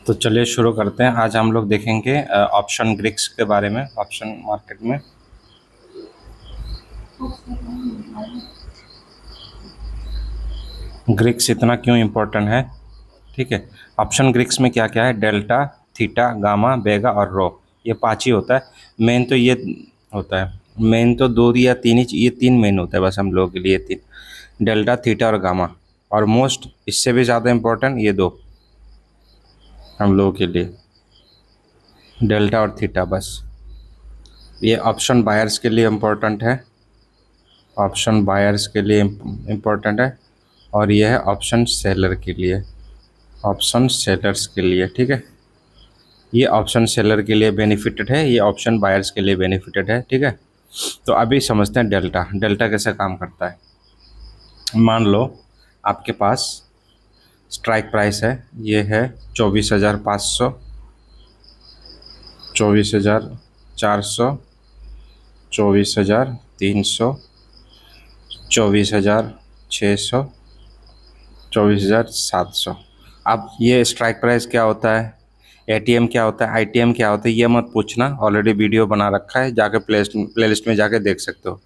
तो चलिए शुरू करते हैं। आज हम लोग देखेंगे ऑप्शन ग्रिक्स के बारे में, ऑप्शन मार्केट में। ग्रिक्स इतना क्यों इम्पोर्टेंट है, ठीक है। ऑप्शन ग्रिक्स में क्या क्या है? डेल्टा, थीटा, गामा, बेगा और रो, ये पाँच ही होता है। मेन तो ये होता है, मेन तो दो या तीन ही, ये तीन मेन होता है बस हम लोगों के लिए, तीन, डेल्टा, थीटा और गामा। और मोस्ट इससे भी ज़्यादा इम्पोर्टेंट ये दो हम लोगों के लिए, डेल्टा और थीटा बस। ये ऑप्शन बायर्स के लिए इम्पोर्टेंट है, ऑप्शन बायर्स के लिए इम्पोर्टेंट है। और यह है ऑप्शन सेलर के लिए, ऑप्शन सेलर्स के लिए, ठीक है। ये ऑप्शन सेलर के लिए बेनिफिटेड है, ये ऑप्शन बायर्स के लिए बेनिफिटेड है, ठीक है। तो अभी समझते हैं डेल्टा। डेल्टा कैसे काम करता है। मान लो आपके पास स्ट्राइक प्राइस है, ये है 24,500, 24,400, 24,300, 24,600, 24,700। अब ये स्ट्राइक प्राइस क्या होता है, एटीएम क्या होता है, आईटीएम क्या होता है, ये मत पूछना, ऑलरेडी वीडियो बना रखा है, जाके प्लेलिस्ट में जाके देख सकते हो।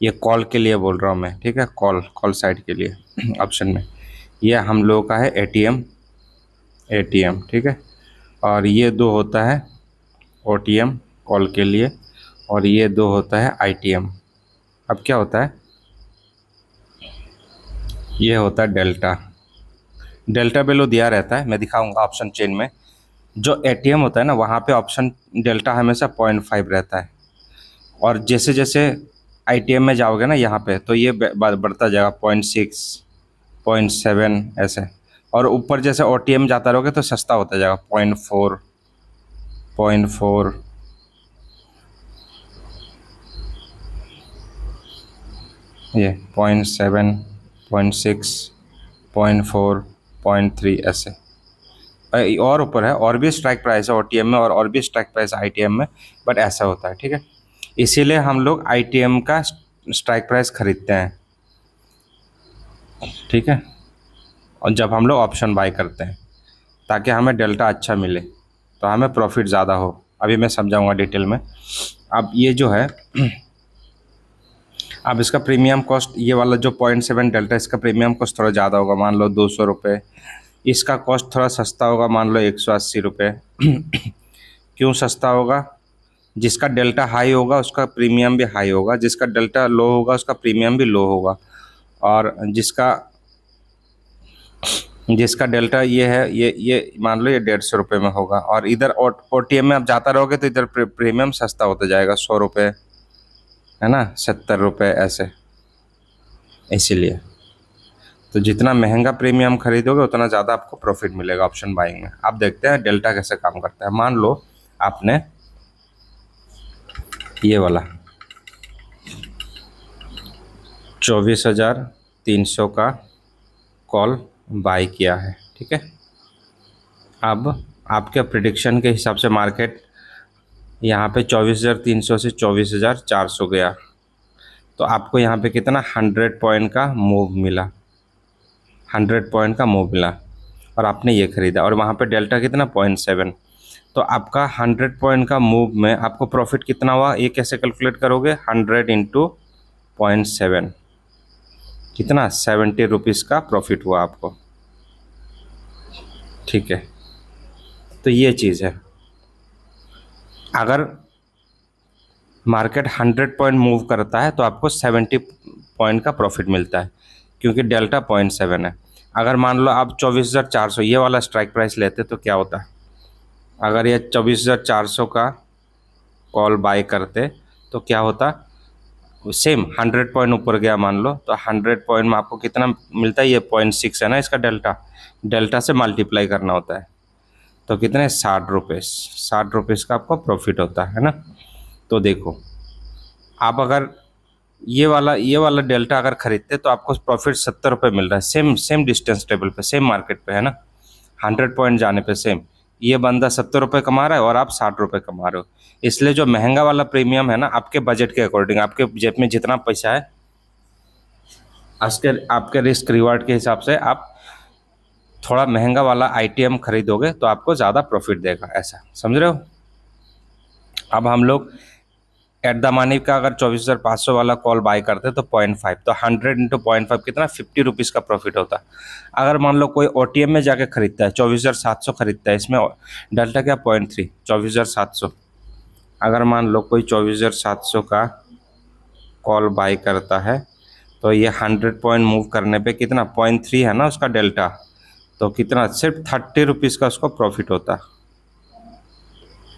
ये कॉल के लिए बोल रहा हूँ मैं, ठीक है, कॉल साइड के लिए ऑप्शन में। ये हम लोगों का है एटीएम, ठीक है। और ये दो होता है ओटीएम कॉल के लिए, और ये दो होता है आईटीएम। अब क्या होता है, ये होता है डेल्टा। डेल्टा वैल्यू दिया रहता है, मैं दिखाऊंगा ऑप्शन चेन में। जो एटीएम होता है ना, वहाँ पे ऑप्शन डेल्टा हमेशा 0.5 रहता है। और जैसे जैसे आईटीएम में जाओगे ना यहाँ पे, तो ये बढ़ता जाएगा 0.6, 0.7 ऐसे। और ऊपर जैसे ओटीएम जाता रहोगे तो सस्ता होता जाएगा, 0.4, 0.4, ये 0.7, 0.6, 0.4, 0.3 ऐसे। और ऊपर है, और भी स्ट्राइक प्राइस है ओटीएम में, और भी स्ट्राइक प्राइस आईटीएम में, बट ऐसा होता है, ठीक है। इसीलिए हम लोग आईटीएम का स्ट्राइक प्राइस खरीदते हैं, ठीक है। और जब हम लोग ऑप्शन बाय करते हैं, ताकि हमें डेल्टा अच्छा मिले, तो हमें प्रॉफिट ज़्यादा हो। अभी मैं समझाऊंगा डिटेल में। अब ये जो है, अब इसका प्रीमियम कॉस्ट, ये वाला जो 0.7 डेल्टा, इसका प्रीमियम कॉस्ट थोड़ा ज़्यादा होगा, मान लो 200 रुपये। इसका कॉस्ट थोड़ा सस्ता होगा, मान लो 180 रुपये। क्यों सस्ता होगा? जिसका डेल्टा हाई होगा उसका प्रीमियम भी हाई होगा, जिसका डेल्टा लो होगा उसका प्रीमियम भी लो होगा। और जिसका डेल्टा ये है, ये मान लो ये 150 रुपये में होगा, और इधर ओटीएम में आप जाता रहोगे तो इधर प्रीमियम सस्ता होता जाएगा, 100 रुपये, है ना, 70 रुपये ऐसे। इसीलिए तो जितना महंगा प्रीमियम खरीदोगे उतना ज़्यादा आपको प्रॉफिट मिलेगा ऑप्शन बाइंग में। आप देखते हैं डेल्टा कैसे काम करता है। मान लो आपने ये वाला 24,300 का कॉल बाय किया है, ठीक है। अब आपके प्रिडिक्शन के हिसाब से मार्केट यहाँ पे 24,300 से 24,400 गया, तो आपको यहाँ पे कितना 100 पॉइंट का मूव मिला, 100 पॉइंट का मूव मिला, और आपने ये खरीदा। और वहाँ पे डेल्टा कितना 0.7, तो आपका 100 पॉइंट का मूव में आपको प्रॉफिट कितना हुआ, ये कैसे कैलकुलेट करोगे, 100 इंटू 0.7, कितना 70 रुपीज़ का प्रॉफिट हुआ आपको, ठीक है। तो ये चीज़ है, अगर मार्केट 100 पॉइंट मूव करता है तो आपको 70 पॉइंट का प्रॉफिट मिलता है, क्योंकि डेल्टा 0.7 है। अगर मान लो आप 24,400 ये वाला स्ट्राइक प्राइस लेते तो क्या होता है, अगर ये 24,400 का कॉल बाय करते तो क्या होता, सेम 100 पॉइंट ऊपर गया मान लो, तो 100 पॉइंट में आपको कितना मिलता है, ये 0.6 है ना इसका डेल्टा से मल्टीप्लाई करना होता है, तो कितने 60 रुपीज़ का आपको प्रॉफिट होता है ना। तो देखो, आप अगर ये वाला डेल्टा अगर खरीदते तो आपको प्रॉफिट 70 रुपये मिल रहा है, सेम डिस्टेंस टेबल पे, सेम मार्केट पे, है ना, 100 पॉइंट जाने पे सेम। ये बंदा 70 रुपये कमा रहा है और आप 60 रुपये कमा रहे हो। इसलिए जो महंगा वाला प्रीमियम है ना, आपके बजट के अकॉर्डिंग, आपके जेब में जितना पैसा है, आपके रिस्क रिवार्ड के हिसाब से आप थोड़ा महंगा वाला आईटीएम खरीदोगे तो आपको ज़्यादा प्रॉफिट देगा, ऐसा समझ रहे हो। अब हम लोग एट द मनी का अगर 24,500 वाला कॉल बाय करते तो 0.5, तो 100 इंटू 0.5 कितना 50 रुपीज़ का प्रॉफिट होता। अगर मान लो कोई ओटीएम में जाके खरीदता है 24,700 खरीदता है, इसमें डेल्टा क्या 0.3, 24,700। अगर मान लो कोई 24,700 का कॉल बाय करता है तो ये 100 पॉइंट मूव करने पे कितना 0.3 है ना उसका डेल्टा, तो कितना सिर्फ 30 रुपीज़ का उसको प्रॉफिट होता।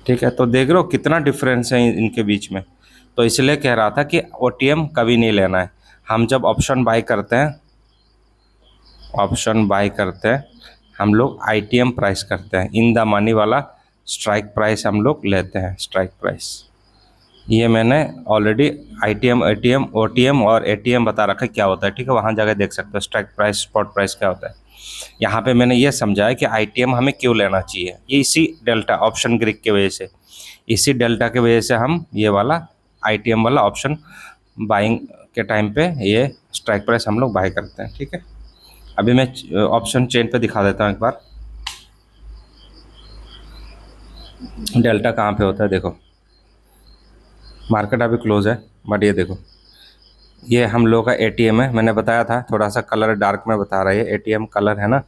ठीक है, तो देख रहे हो कितना डिफरेंस है इनके बीच में। तो इसलिए कह रहा था कि ओटीएम कभी नहीं लेना है। हम जब ऑप्शन बाय करते हैं, हम लोग आईटीएम प्राइस करते हैं, इन द मनी वाला स्ट्राइक प्राइस हम लोग लेते हैं, स्ट्राइक प्राइस। ये मैंने ऑलरेडी आईटीएम, एटीएम, ओटीएम और एटीएम बता रखा है क्या होता है। ठीक है, वहाँ जाकर देख सकते हो स्ट्राइक प्राइस, स्पॉट प्राइस क्या होता है। यहाँ पे मैंने ये समझाया कि आईटीएम हमें क्यों लेना चाहिए, ये इसी डेल्टा ऑप्शन ग्रीक की वजह से, इसी डेल्टा की वजह से हम ये वाला आईटीएम वाला ऑप्शन बाइंग के टाइम पे ये स्ट्राइक प्राइस हम लोग बाय करते हैं। ठीक है, अभी मैं ऑप्शन चेन पे दिखा देता हूँ एक बार डेल्टा कहाँ पे होता है। देखो मार्केट अभी क्लोज है, बट ये देखो ये हम लोग का एटीएम है, मैंने बताया था थोड़ा सा कलर डार्क में बता रहा है, एटीएम कलर है ना।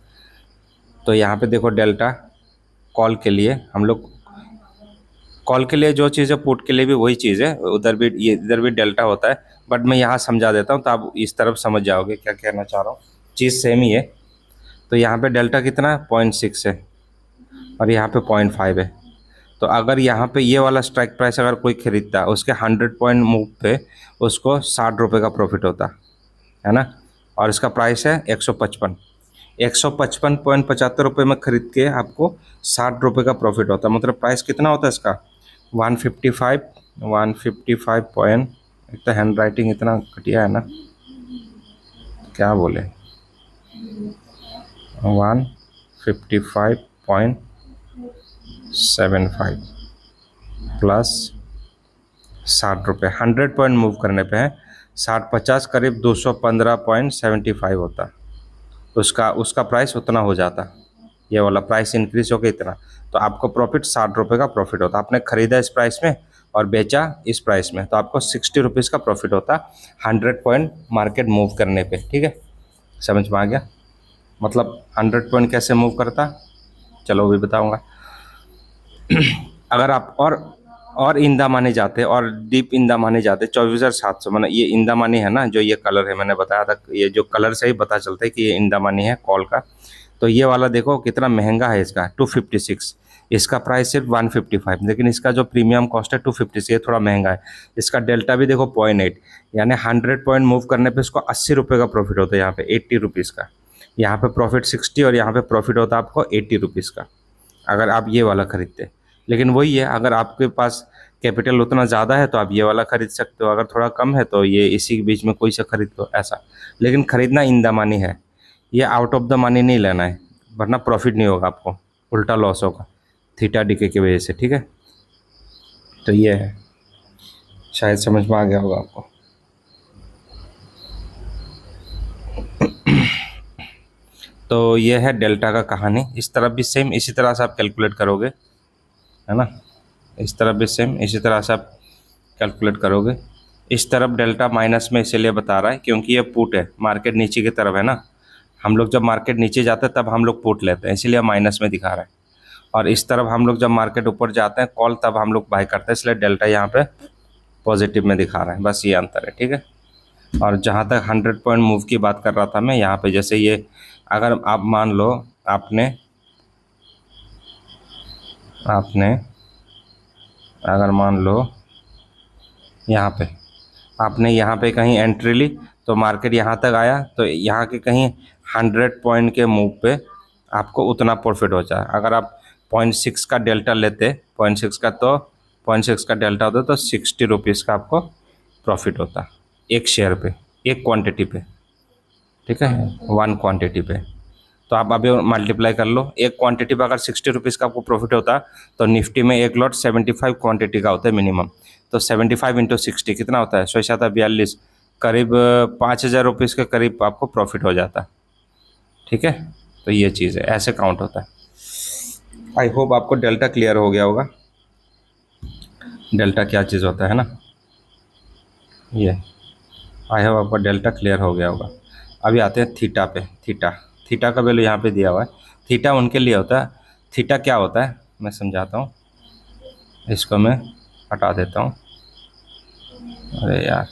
तो यहाँ पे देखो डेल्टा कॉल के लिए, हम लोग कॉल के लिए जो चीज़ है पुट के लिए भी वही चीज़ है, उधर भी ये इधर भी डेल्टा होता है, बट मैं यहाँ समझा देता हूँ तो आप इस तरफ समझ जाओगे क्या कहना चाह रहा हूँ, चीज़ सेम ही है। तो यहाँ पे डेल्टा कितना है 0.6 है और यहाँ पे 0.5 है। तो अगर यहाँ पे ये वाला स्ट्राइक प्राइस अगर कोई खरीदता है उसके 100 पॉइंट मूव पे उसको 60 रुपये का प्रॉफिट होता है ना, और इसका प्राइस है 155, 155.75 में खरीद के आपको 60 रुपये का प्रॉफिट होता है। मतलब प्राइस कितना होता है इसका 155 पॉइंट। एक तो हैंड राइटिंग इतना घटिया है ना, क्या बोले 155.75 प्लस 60 रुपये, 100 पॉइंट मूव करने पे है 60-50 करीब 215.75 होता, उसका प्राइस उतना हो जाता। ये वाला प्राइस इंक्रीज हो गया इतना, तो आपको प्रॉफिट 60 रुपये का प्रॉफिट होता। आपने खरीदा इस प्राइस में और बेचा इस प्राइस में, तो आपको 60 रुपीज़ का प्रॉफिट होता 100 पॉइंट मार्केट मूव करने पे। ठीक है, समझ में आ गया। मतलब 100 पॉइंट कैसे मूव करता, चलो वो भी बताऊँगा। अगर आप और इंदा माने जाते और डीप इंदा माने जाते 24,700, मतलब ये इंदा मानी है ना, जो ये कलर है मैंने बताया था, ये जो कलर से ही पता चलता है कि ये इंदा मानी है कॉल का। तो ये वाला देखो कितना महंगा है, इसका 256, इसका प्राइस सिर्फ 155, लेकिन इसका जो प्रीमियम कॉस्ट है 256, ये थोड़ा महंगा है। इसका डेल्टा भी देखो 0.8, यानी 100 पॉइंट मूव करने पे इसको 80 रुपये का प्रॉफिट होता है, यहाँ पे 80 रुपीज़ का। यहाँ पे प्रॉफिट 60 और यहाँ पे प्रॉफिट होता है आपको 80 रुपीज़ का, अगर आप ये वाला खरीदते। लेकिन वही है, अगर आपके पास कैपिटल उतना ज़्यादा है तो आप ये वाला खरीद सकते हो, अगर थोड़ा कम है तो ये इसी के बीच में कोई सा खरीद लो ऐसा। लेकिन खरीदना इन द मनी है, ये आउट ऑफ द मनी नहीं लेना है, वरना प्रॉफिट नहीं होगा आपको, उल्टा लॉस होगा थीटा डीके की वजह से। ठीक है, तो ये है, शायद समझ में आ गया होगा आपको। तो ये है डेल्टा का कहानी। इस तरफ भी सेम इसी तरह से आप कैलकुलेट करोगे, है ना, इस तरफ भी सेम इसी तरह से आप कैलकुलेट करोगे। इस तरफ डेल्टा माइनस में इसीलिए बता रहा है क्योंकि ये पुट है, मार्केट नीचे की तरफ है ना, हम लोग जब मार्केट नीचे जाते हैं तब हम लोग पुट लेते हैं, इसीलिए माइनस में दिखा रहा है। और इस तरफ हम लोग जब मार्केट ऊपर जाते हैं कॉल, तब हम लोग बाय करते हैं, इसलिए डेल्टा यहाँ पे पॉजिटिव में दिखा रहा है, बस ये अंतर है। ठीक है, और जहाँ तक 100 पॉइंट मूव की बात कर रहा था मैं, यहाँ पे जैसे ये अगर आप मान लो आपने अगर मान लो आपने यहाँ पे कहीं एंट्री ली तो मार्केट यहाँ तक आया, तो यहाँ के कहीं 100 पॉइंट के मूव पे आपको उतना प्रॉफिट हो जाए। अगर आप 0.6 का डेल्टा लेते, 0.6 का, तो 0.6 का डेल्टा होता तो 60 रुपीज़ का आपको प्रॉफिट होता एक शेयर पे, एक क्वांटिटी पे। ठीक है, 1 क्वांटिटी पे। तो आप अभी मल्टीप्लाई कर लो, एक क्वांटिटी पर अगर 60 रुपीज़ का आपको प्रॉफिट होता तो निफ्टी में एक लॉट 75 क्वांटिटी का होता है मिनिमम, तो 75 इंटू 60 कितना होता है, 6×7=42, करीब 5,000 रुपीज़ के करीब आपको प्रॉफिट हो जाता। ठीक है, तो ये चीज़ है, ऐसे काउंट होता है। आई होप आपको डेल्टा क्लियर हो गया होगा, डेल्टा क्या चीज़ होता है ना ये। आई होप आपको डेल्टा क्लियर हो गया होगा। अभी आते हैं थीटा पे। थीटा, थीटा का वैल्यू यहाँ पे दिया हुआ है। थीटा उनके लिए होता है। थीटा क्या होता है मैं समझाता हूँ, इसको मैं हटा देता हूँ। अरे यार,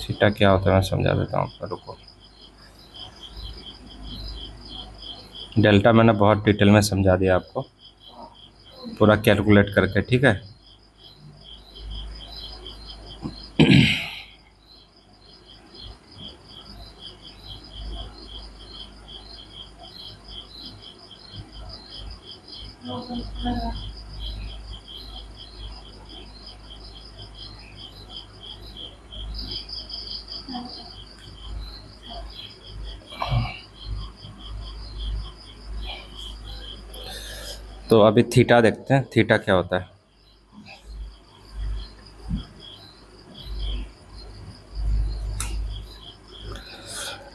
थीटा क्या होता है मैं समझा देता हूँ आपको, रुको। डेल्टा मैंने बहुत डिटेल में समझा दिया आपको, पूरा कैलकुलेट करके, ठीक है। तो अभी थीटा देखते हैं, थीटा क्या होता है।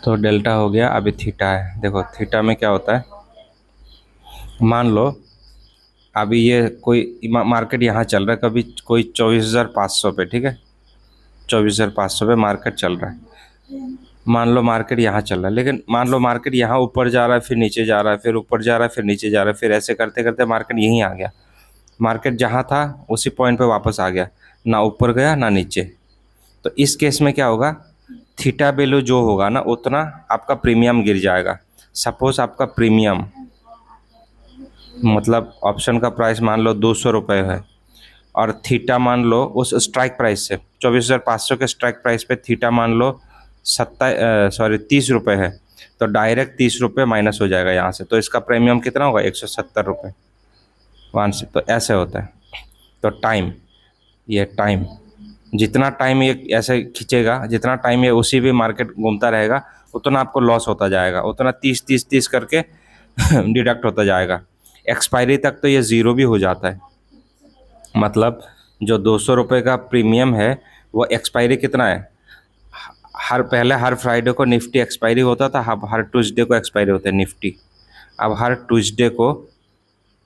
तो डेल्टा हो गया, अभी थीटा है। देखो थीटा में क्या होता है, मान लो अभी ये कोई मार्केट यहाँ चल रहा है, कभी कोई 24,500 पे, ठीक है, 24,500 पे मार्केट चल रहा है। मान लो मार्केट यहाँ चल रहा है, लेकिन मान लो मार्केट यहाँ ऊपर जा रहा है, फिर नीचे जा रहा है, फिर ऊपर जा रहा है, फिर नीचे जा रहा है, फिर ऐसे करते करते मार्केट यहीं आ गया। मार्केट जहाँ था उसी पॉइंट पे वापस आ गया, ना ऊपर गया ना नीचे। तो इस केस में क्या होगा, थीटा वैल्यू जो होगा ना उतना आपका प्रीमियम गिर जाएगा। सपोज आपका प्रीमियम मतलब ऑप्शन का प्राइस मान लो 200 रुपये है, और थीटा मान लो उस स्ट्राइक प्राइस से 24,500 के स्ट्राइक प्राइस पे थीटा मान लो 30 रुपये है, तो डायरेक्ट 30 रुपये माइनस हो जाएगा यहाँ से। तो इसका प्रीमियम कितना होगा, 170 रुपये वन से। तो ऐसे होता है। तो टाइम, ये टाइम, जितना टाइम ये ऐसे खींचेगा, जितना टाइम ये उसी भी मार्केट घूमता रहेगा, उतना आपको लॉस होता जाएगा, उतना 30 करके डिडक्ट होता जाएगा। एक्सपायरी तक तो ये ज़ीरो भी हो जाता है। मतलब जो 200 रुपये का प्रीमियम है वो एक्सपायरी कितना है, पहले हर फ्राइडे को निफ्टी एक्सपायरी होता था, अब हर ट्यूसडे को एक्सपायरी होता है निफ्टी। अब हर ट्यूसडे को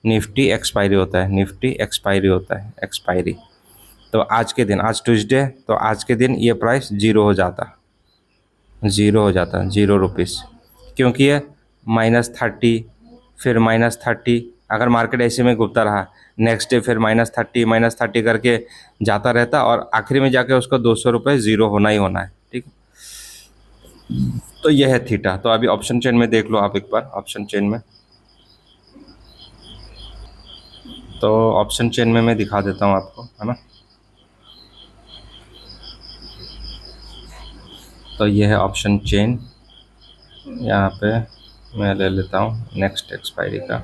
निफ्टी एक्सपायरी होता है, निफ्टी एक्सपायरी होता है, एक्सपायरी। तो आज के दिन, आज ट्यूसडे, तो आज के दिन ये प्राइस ज़ीरो हो जाता, ज़ीरो हो जाता, 0 रुपीज़, क्योंकि ये -30, फिर -30, अगर मार्केट ऐसे में घूमता रहा, नेक्स्ट डे फिर -30 करके जाता रहता, और आखिरी में जाके उसको 200 रुपये ज़ीरो होना ही होना है, ठीक। तो यह है थीटा। तो अभी ऑप्शन चेन में देख लो आप एक बार, ऑप्शन चेन में। तो ऑप्शन चेन में मैं दिखा देता हूँ आपको, है ना। तो यह है ऑप्शन चेन। यहाँ पे मैं ले लेता हूँ नेक्स्ट एक्सपायरी का।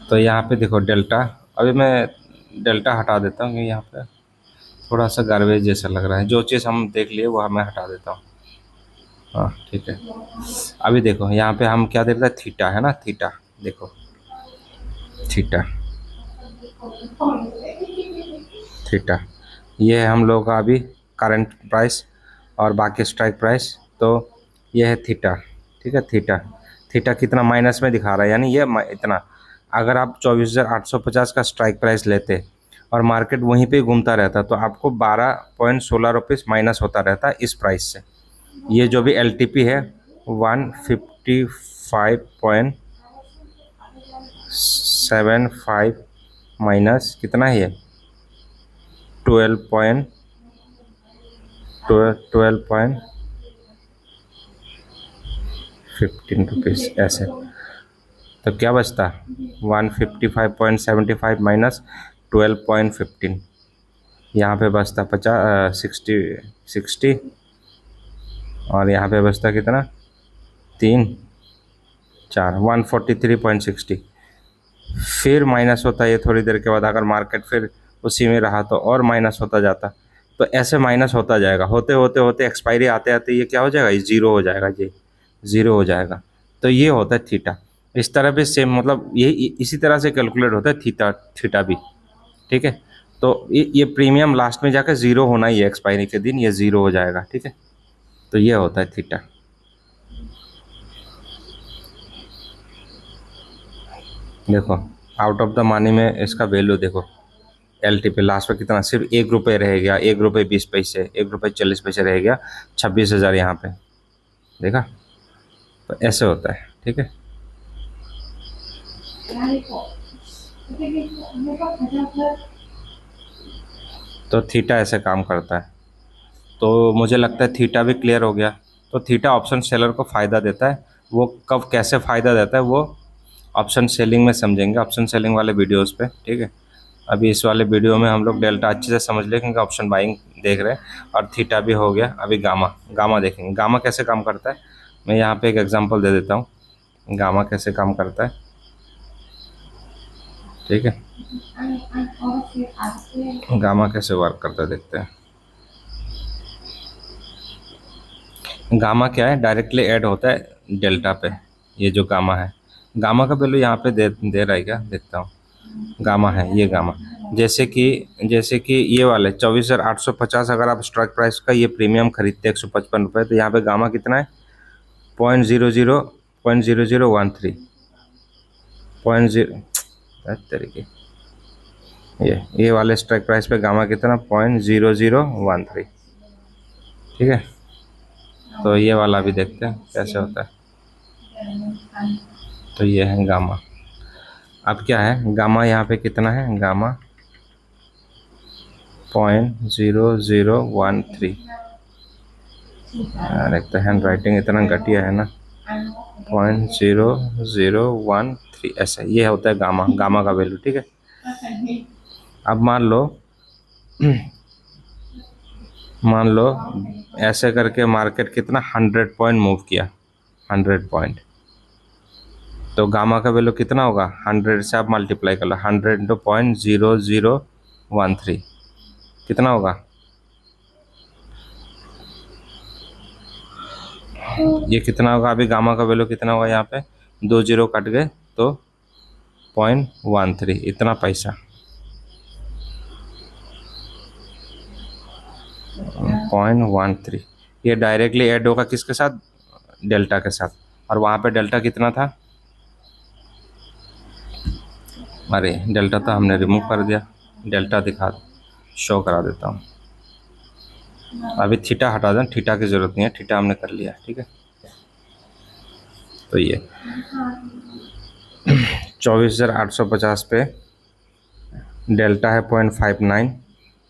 तो यहाँ पे देखो डेल्टा, अभी मैं डेल्टा हटा देता हूँ, क्योंकि यहाँ पे थोड़ा सा गार्बेज जैसा लग रहा है। जो चीज़ हम देख लिए वो मैं हटा देता हूँ। हाँ ठीक है। अभी देखो यहाँ पे हम क्या देख रहे हैं, थीटा है ना, थीटा देखो, थीटा, थीटा ये है हम लोगों का अभी करंट प्राइस और बाकी स्ट्राइक प्राइस। तो ये है थीटा, ठीक है। थीटा, थीटा कितना माइनस में दिखा रहा है, यानी ये इतना। अगर आप 24,850 का स्ट्राइक प्राइस लेते और मार्केट वहीं पे घूमता रहता, तो आपको 12.16 रुपीज़ माइनस होता रहता इस प्राइस से। ये जो भी एल है 155.75 माइनस कितना है ये, 12.15 रुपीज़ ऐसे। तो क्या बचता, 155.75 माइनस 12.15, यहाँ पे बचता 60, और यहाँ पे बचता कितना, 3, 4, 143.60। फिर माइनस होता है ये थोड़ी देर के बाद, अगर मार्केट फिर उसी में रहा तो और माइनस होता जाता। तो ऐसे माइनस होता जाएगा, होते होते होते एक्सपायरी आते आते ये क्या हो जाएगा, ये ज़ीरो हो जाएगा, ये ज़ीरो हो जाएगा। तो ये होता है थीटा। इस तरह भी सेम, मतलब ये इसी तरह से कैलकुलेट होता है थीटा, थीटा भी, ठीक है। तो ये प्रीमियम लास्ट में जाकर ज़ीरो होना ही है, एक्सपायरी के दिन ये ज़ीरो हो जाएगा, ठीक है। तो ये होता है थीटा। देखो आउट ऑफ द मनी में इसका वैल्यू देखो, एल टी पे लास्ट में कितना, सिर्फ 1 रुपये रह गया, 1 रुपये 20 पैसे, 1 रुपये 40 पैसे रह गया, 26,000 यहाँ पे। देखा, तो ऐसे होता है। ठीक है, तो थीटा ऐसे काम करता है। तो मुझे लगता है थीटा भी क्लियर हो गया। तो थीटा ऑप्शन सेलर को फ़ायदा देता है। वो कब कैसे फ़ायदा देता है वो ऑप्शन सेलिंग में समझेंगे, ऑप्शन सेलिंग वाले वीडियोस पे। ठीक है, अभी इस वाले वीडियो में हम लोग डेल्टा अच्छे से समझ लें क्योंकि ऑप्शन बाइंग देख रहे हैं, और थीटा भी हो गया। अभी गामा, गामा देखेंगे गामा कैसे काम करता है। मैं यहाँ पे एक एग्जांपल दे देता हूँ, गामा कैसे काम करता है। ठीक है, गामा कैसे वर्क करता है देखते हैं। गामा क्या है, डायरेक्टली ऐड होता है डेल्टा पे। ये जो गामा है, गामा का वैल्यू यहाँ पे दे रहा है क्या, देखता हूँ। गामा है, ये गामा। जैसे कि ये वाले 24,850, अगर आप स्ट्राइक प्राइस का ये प्रीमियम खरीदते हैं 155 रुपये, तो यहाँ पे गामा कितना है, 0.0013 तरीके। ये वाले स्ट्राइक प्राइस पे गामा कितना, 0.0013। ठीक है, तो ये वाला भी देखते हैं कैसे होता है। तो ये है गामा। अब क्या है, गामा यहाँ पे कितना है, गामा 0.0013। यार एक तो हैंड राइटिंग इतना घटिया है ना, 0.0013 ऐसा, ये होता है गामा, गामा का वैल्यू। ठीक है, अब मान लो ऐसे करके मार्केट कितना 100 पॉइंट मूव किया, 100 पॉइंट, तो गामा का वैल्यू कितना होगा, 100 से आप मल्टीप्लाई कर लो, 100 इंटू 0.0013 कितना होगा, ये कितना होगा। अभी गामा का वैल्यू कितना होगा, यहाँ पे 2 जीरो कट गए तो 0.13, इतना पैसा, 0.13। ये डायरेक्टली ऐड होगा किसके साथ, डेल्टा के साथ। और वहाँ पे डेल्टा कितना था, अरे डेल्टा तो हमने रिमूव कर दिया, डेल्टा दिखा शो करा देता हूँ। अभी थीटा हटा दें, थीटा की ज़रूरत नहीं है, थीटा हमने कर लिया। ठीक है, तो ये 24,850 पे डेल्टा है 0.59,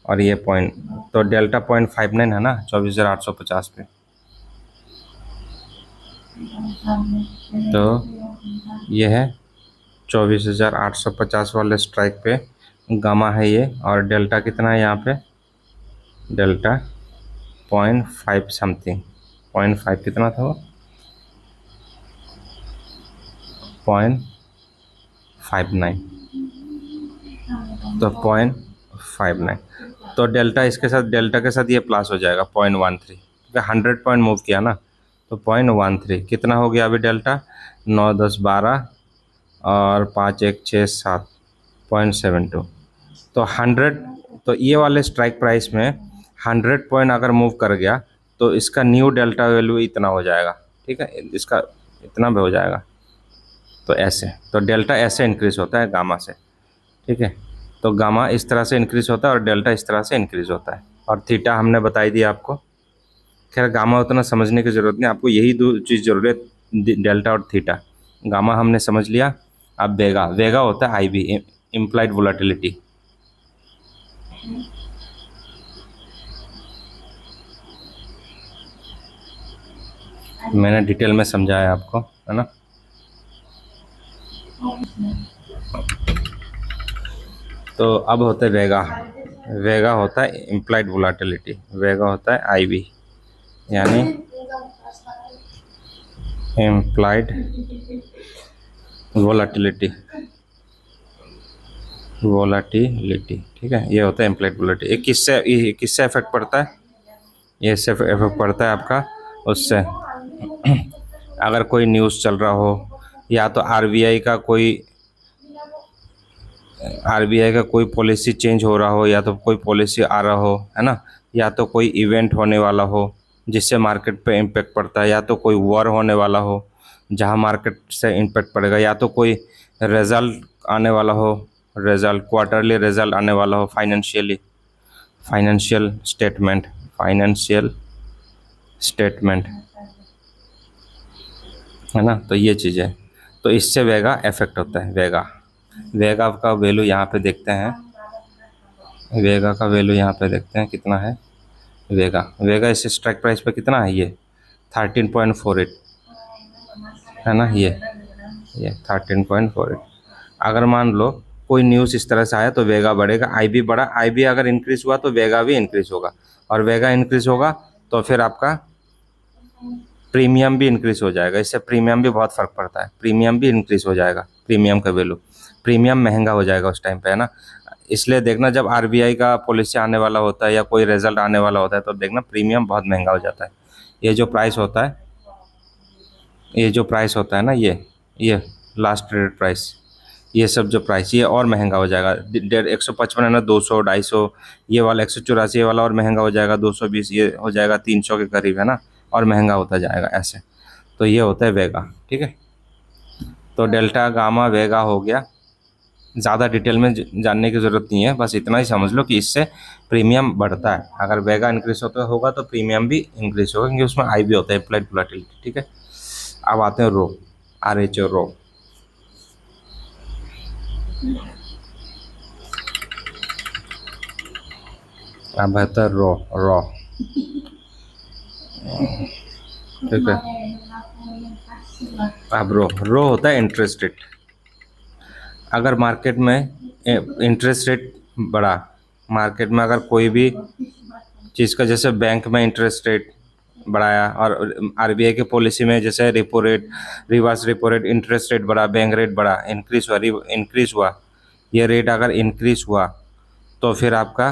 और ये पॉइंट, तो डेल्टा 0.59 है ना 24,850 पे। तो ये है 24,850 वाले स्ट्राइक पे गामा है ये, और डेल्टा कितना है यहाँ पे, डेल्टा 0.5 समथिंग, 0.5 कितना था वो, 0.59, तो 0.59। तो डेल्टा इसके साथ, डेल्टा के साथ ये प्लस हो जाएगा 0.13, क्योंकि 100 पॉइंट मूव किया ना, तो 0.13 कितना हो गया अभी डेल्टा, 9 10 12 और 5 1 6 7, 0.72। तो 100, तो ये वाले स्ट्राइक प्राइस में 100 पॉइंट अगर मूव कर गया तो इसका न्यू डेल्टा वैल्यू इतना हो जाएगा। ठीक है, इसका इतना भी हो जाएगा। तो ऐसे, तो डेल्टा ऐसे इंक्रीज़ होता है गामा से। ठीक है, तो गामा इस तरह से इंक्रीज़ होता है और डेल्टा इस तरह से इंक्रीज़ होता है। और थीटा हमने बताई दिया आपको। खैर गामा उतना समझने की ज़रूरत नहीं, आपको यही दो चीज़ ज़रूरत, डेल्टा और थीटा। गामा हमने समझ लिया। अब वेगा, वेगा होता है आई बी, इम्प्लाइड वोलेटिलिटी। मैंने डिटेल में समझाया आपको, है ना। तो अब होता है वेगा। वेगा होता है इम्प्लाइड वोलेटिलिटी, वेगा होता है आई बी, यानी इम्प्लाइड वोलेटिलिटी, वोलेटिलिटी। ठीक है, ये होता है इम्प्लाइड वोलेटिलिटी। ये किससे इफेक्ट पड़ता है, ये इससे इफेक्ट पड़ता है आपका उससे, अगर कोई न्यूज़ चल रहा हो, या तो आरबीआई का कोई पॉलिसी चेंज हो रहा हो, या तो कोई पॉलिसी आ रहा हो, है ना, या तो कोई इवेंट होने वाला हो जिससे मार्केट पे इम्पेक्ट पड़ता है, या तो कोई वॉर होने वाला हो जहाँ मार्केट से इम्पेक्ट पड़ेगा, या तो कोई रिजल्ट आने वाला हो, रिजल्ट क्वार्टरली रिजल्ट आने वाला हो, फाइनेंशियल स्टेटमेंट है ना। तो ये चीज़ है, तो इससे वेगा इफेक्ट होता है। वेगा का वैल्यू यहाँ पे देखते हैं, वेगा का वैल्यू यहाँ पे देखते हैं कितना है। वेगा इस स्ट्राइक प्राइस पे कितना है, ये 13.48 है ना। ये 13.48। अगर मान लो कोई न्यूज़ इस तरह से आया तो वेगा बढ़ेगा, आईबी बढ़ा, आईबी अगर इंक्रीज हुआ तो वेगा भी इंक्रीज होगा, और वेगा इंक्रीज होगा तो फिर आपका प्रीमियम भी इंक्रीज हो जाएगा। इससे प्रीमियम भी बहुत फ़र्क पड़ता है, प्रीमियम भी इंक्रीज हो जाएगा, प्रीमियम का वैल्यू, प्रीमियम महंगा हो जाएगा उस टाइम पे, है ना। इसलिए देखना जब आरबीआई का पॉलिसी आने वाला होता है या कोई रिजल्ट आने वाला होता है तो देखना प्रीमियम बहुत महंगा हो जाता है। ये जो प्राइस होता है, ना, ये लास्ट ट्रेडेड प्राइस, ये सब जो प्राइस, ये और महंगा हो जाएगा। 155 है ना, 200, 250, ये वाला 184 वाला और महंगा हो जाएगा, 220, ये हो जाएगा 300 के करीब, है ना, और महंगा होता जाएगा ऐसे। तो ये होता है वेगा, ठीक है। तो डेल्टा, गामा, वेगा हो गया। ज़्यादा डिटेल में जानने की ज़रूरत नहीं है, बस इतना ही समझ लो कि इससे प्रीमियम बढ़ता है। अगर वेगा इंक्रीज होगा तो प्रीमियम भी इंक्रीज होगा, क्योंकि उसमें आई भी होता है, इम्प्लाइड वोलेटिलिटी, ठीक है। अब आते हैं रो, RHO रो। अब आता है रो, ठीक है। अब रो होता है इंटरेस्ट रेट। अगर मार्केट में इंटरेस्ट रेट बढ़ा, मार्केट में अगर कोई भी चीज़ का, जैसे बैंक में इंटरेस्ट रेट बढ़ाया और आरबीआई के पॉलिसी में जैसे repo rate, reverse repo rate, interest rate बढ़ा, बैंक रेट बढ़ा, इंक्रीज हुआ, ये रेट अगर इंक्रीज हुआ तो फिर आपका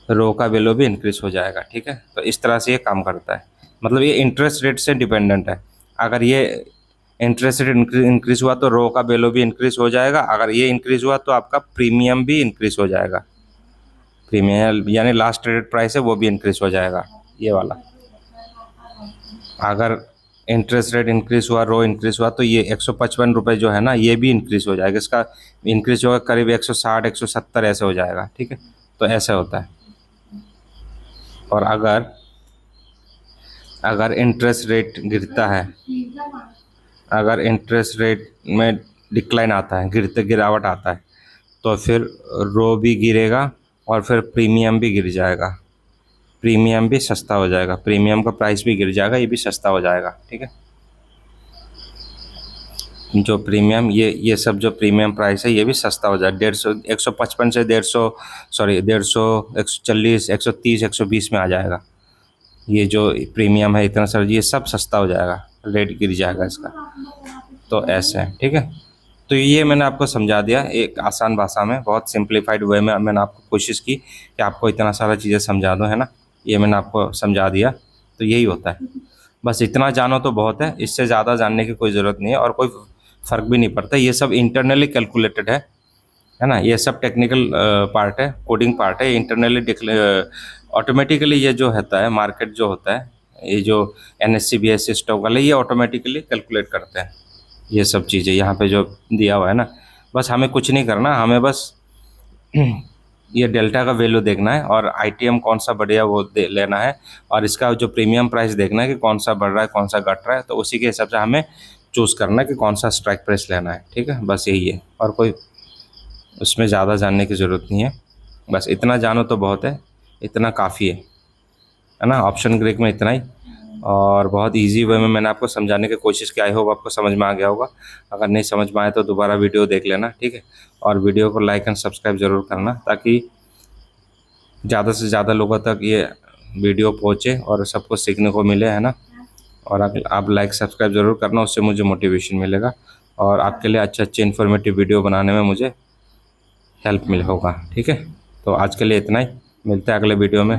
रो का वैल्यू भी इंक्रीज हो जाएगा, ठीक है। तो इस तरह से ये काम करता है, मतलब ये इंटरेस्ट रेट से डिपेंडेंट है। अगर ये इंटरेस्ट रेट इंक्रीज हुआ तो रो का वैल्यू भी इंक्रीज हो जाएगा, अगर ये इंक्रीज हुआ तो आपका प्रीमियम भी इंक्रीज हो जाएगा, प्रीमियम यानी लास्ट ट्रेडेड प्राइस है वो भी इंक्रीज हो जाएगा, ये वाला। अगर इंटरेस्ट रेट इंक्रीज हुआ, रो इंक्रीज हुआ, तो ये 155 रुपये जो है ना, ये भी इंक्रीज हो जाएगा, इसका इंक्रीज होगा करीब 160, 170 ऐसे हो जाएगा, ठीक है। तो ऐसे होता है। और अगर इंटरेस्ट रेट गिरता है, अगर इंटरेस्ट रेट में डिक्लाइन आता है, गिरावट आता है, तो फिर रो भी गिरेगा और फिर प्रीमियम भी गिर जाएगा, प्रीमियम भी सस्ता हो जाएगा, प्रीमियम का प्राइस भी गिर जाएगा, ये भी सस्ता हो जाएगा, ठीक है। जो प्रीमियम, ये सब जो प्रीमियम प्राइस है ये भी सस्ता हो जाएगा, 150, 155 से 150, सॉरी 150, 140, 130, 120 में आ जाएगा। ये जो प्रीमियम है इतना सर, ये सब सस्ता हो जाएगा, रेट गिर जाएगा इसका। तो ऐसे है, ठीक है। तो ये मैंने आपको समझा दिया एक आसान भाषा में, बहुत सिंप्लीफाइड वे में मैंने आपको कोशिश की कि आपको इतना सारा चीज़ें समझा दूँ, है ना। ये मैंने आपको समझा दिया, तो यही होता है। बस इतना जानो तो बहुत है, इससे ज़्यादा जानने की कोई ज़रूरत नहीं है, और कोई फ़र्क भी नहीं पड़ता। ये सब इंटरनली कैलकुलेटेड है ना। ये सब टेक्निकल पार्ट है, कोडिंग पार्ट है, इंटरनली ऑटोमेटिकली ये जो होता है, मार्केट जो होता है, ये जो NSE BSE स्टॉक वाले, ये ऑटोमेटिकली कैलकुलेट करते हैं ये सब चीज़ें यहाँ पे जो दिया हुआ है ना। बस हमें कुछ नहीं करना, हमें बस ये डेल्टा का वैल्यू देखना है और ITM कौन सा बढ़िया वो लेना है, और इसका जो प्रीमियम प्राइस देखना है कि कौन सा बढ़ रहा है, कौन सा घट रहा है, तो उसी के हिसाब से हमें चूज़ करना है कि कौन सा स्ट्राइक प्राइस लेना है, ठीक है। बस यही है, और कोई उसमें ज़्यादा जानने की ज़रूरत नहीं है, बस इतना जानो तो बहुत है, इतना काफ़ी है ना। ऑप्शन ग्रीक में इतना ही, और बहुत इजी वे में मैंने आपको समझाने की कोशिश की। आई होप आपको समझ में आ गया होगा। अगर नहीं समझ में आए तो दोबारा वीडियो देख लेना, ठीक है। और वीडियो को लाइक एंड सब्सक्राइब ज़रूर करना, ताकि ज़्यादा से ज़्यादा लोगों तक ये वीडियो पहुँचे और सबको सीखने को मिले, है ना। और आप लाइक सब्सक्राइब ज़रूर करना, उससे मुझे मोटिवेशन मिलेगा और आपके लिए अच्छे इन्फॉर्मेटिव वीडियो बनाने में मुझे हेल्प मिल होगा, ठीक है। तो आज के लिए इतना ही, मिलते हैं अगले वीडियो में।